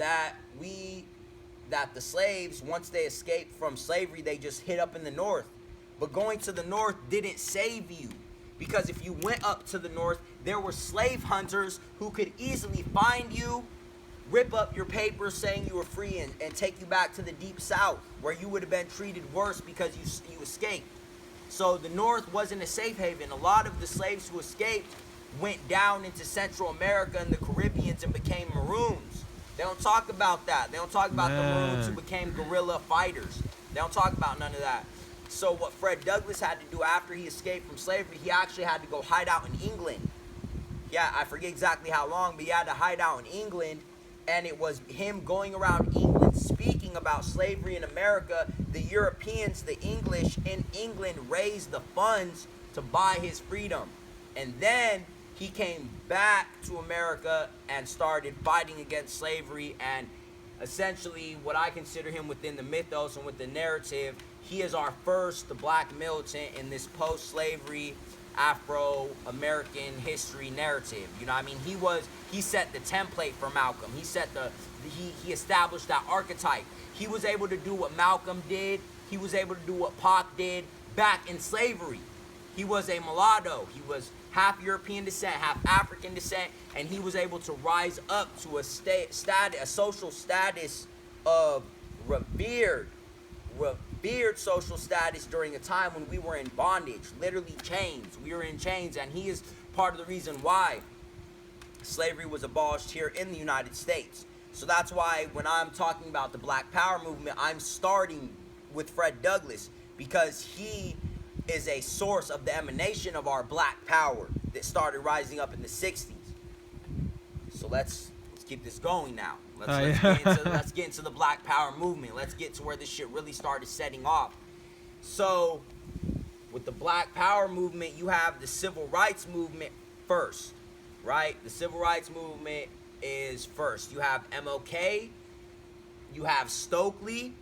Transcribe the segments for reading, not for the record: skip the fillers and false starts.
that the slaves, once they escaped from slavery, they just hid up in the north. But going to the north didn't save you, because if you went up to the north, there were slave hunters who could easily find you, rip up your papers saying you were free, and take you back to the deep south, where you would have been treated worse because you escaped. So the north wasn't a safe haven. A lot of the slaves who escaped went down into Central America and the Caribbeans and became Maroons. They don't talk about that. They don't talk about the Maroons who became guerrilla fighters. They don't talk about none of that. So what Fred Douglass had to do after he escaped from slavery, he actually had to go hide out in England. Yeah, I forget exactly how long, but he had to hide out in England, and it was him going around England speaking about slavery in America. The Europeans, the English in England, raised the funds to buy his freedom. And then he came back to America and started fighting against slavery, and essentially what I consider him within the mythos and with the narrative, he is our first black militant in this post-slavery Afro-American history narrative. You know what I mean? He set the template for Malcolm. He established that archetype. He was able to do what Malcolm did. He was able to do what Pac did back in slavery. He was a mulatto. He was half European descent, half African descent, and he was able to rise up to a social status of revered social status during a time when we were in bondage, literally chains. We were in chains, and he is part of the reason why slavery was abolished here in the United States. So that's why when I'm talking about the Black Power movement, I'm starting with Fred Douglass, because he is a source of the emanation of our black power that started rising up in the 60s. So let's keep this going now. Let's get into the Black Power movement. Let's get to where this shit really started setting off. So with the Black Power movement, you have the Civil Rights movement first, right? The Civil Rights movement is first. You have MLK, you have Stokely,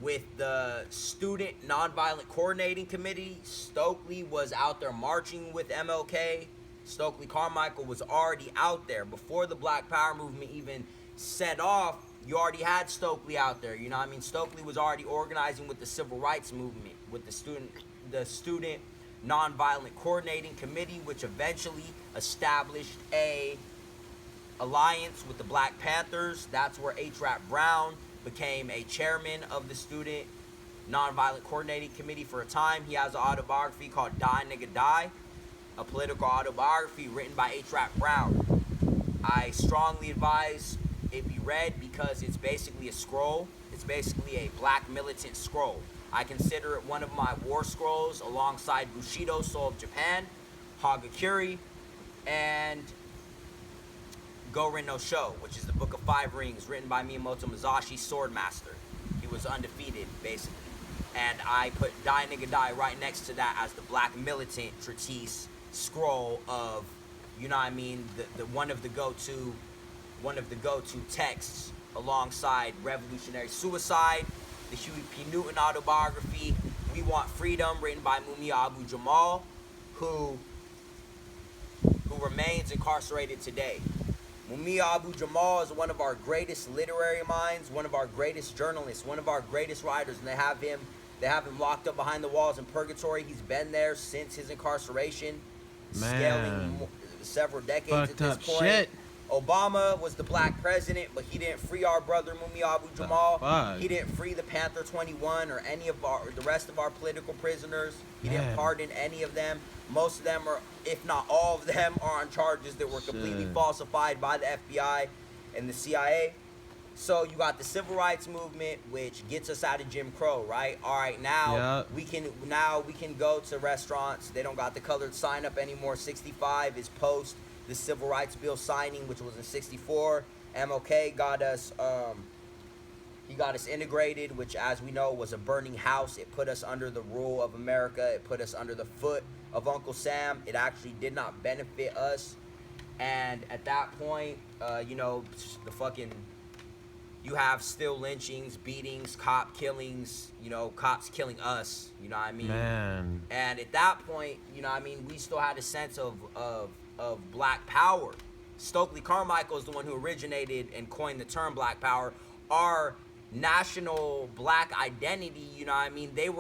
with the Student Nonviolent Coordinating Committee. Stokely was out there marching with MLK. Stokely Carmichael was already out there. Before the Black Power movement even set off, you already had Stokely out there. You know what I mean? Stokely was already organizing with the Civil Rights movement, with the Student Nonviolent Coordinating Committee, which eventually established a alliance with the Black Panthers. That's where H. Rap Brown became a chairman of the Student Nonviolent Coordinating Committee for a time. He has an autobiography called Die Nigga Die, a political autobiography written by H. Rap Brown. I strongly advise it be read because it's basically a scroll. It's basically a black militant scroll. I consider it one of my war scrolls alongside Bushido, Soul of Japan, Hagakure, and Gorin no Sho, which is the Book of Five Rings, written by Miyamoto Musashi, Swordmaster. He was undefeated, basically. And I put Die Nigga Die right next to that as the black militant treatise scroll of, you know what I mean, the one of the go-to texts alongside Revolutionary Suicide, the Huey P. Newton autobiography, We Want Freedom, written by Mumia Abu-Jamal, who remains incarcerated today. Mumia Abu-Jamal is one of our greatest literary minds, one of our greatest journalists, one of our greatest writers, and they have him locked up behind the walls in purgatory. He's been there since his incarceration, scaling several decades at this point. Shit. Obama was the black president, but he didn't free our brother Mumia Abu-Jamal. He didn't free the Panther 21 or any of the rest of our political prisoners. He didn't pardon any of them. Most of them, are, if not all of them, are on charges that were completely falsified by the FBI and the CIA. So you got the Civil Rights Movement, which gets us out of Jim Crow, right? All right, now we can go to restaurants. They don't got the colored sign up anymore. 65 is post the Civil Rights Bill signing, which was in 64. MLK got us he got us integrated, which, as we know, was a burning house. It put us under the rule of America. It put us under the foot of Uncle Sam. It actually did not benefit us. And at that point, you know, you have still lynchings, beatings, cop killings, you know, cops killing us, you know what I mean? Man. And at that point, you know what I mean, we still had a sense of black power. Stokely Carmichael is the one who originated and coined the term Black Power. Our national black identity, you know what I mean? They were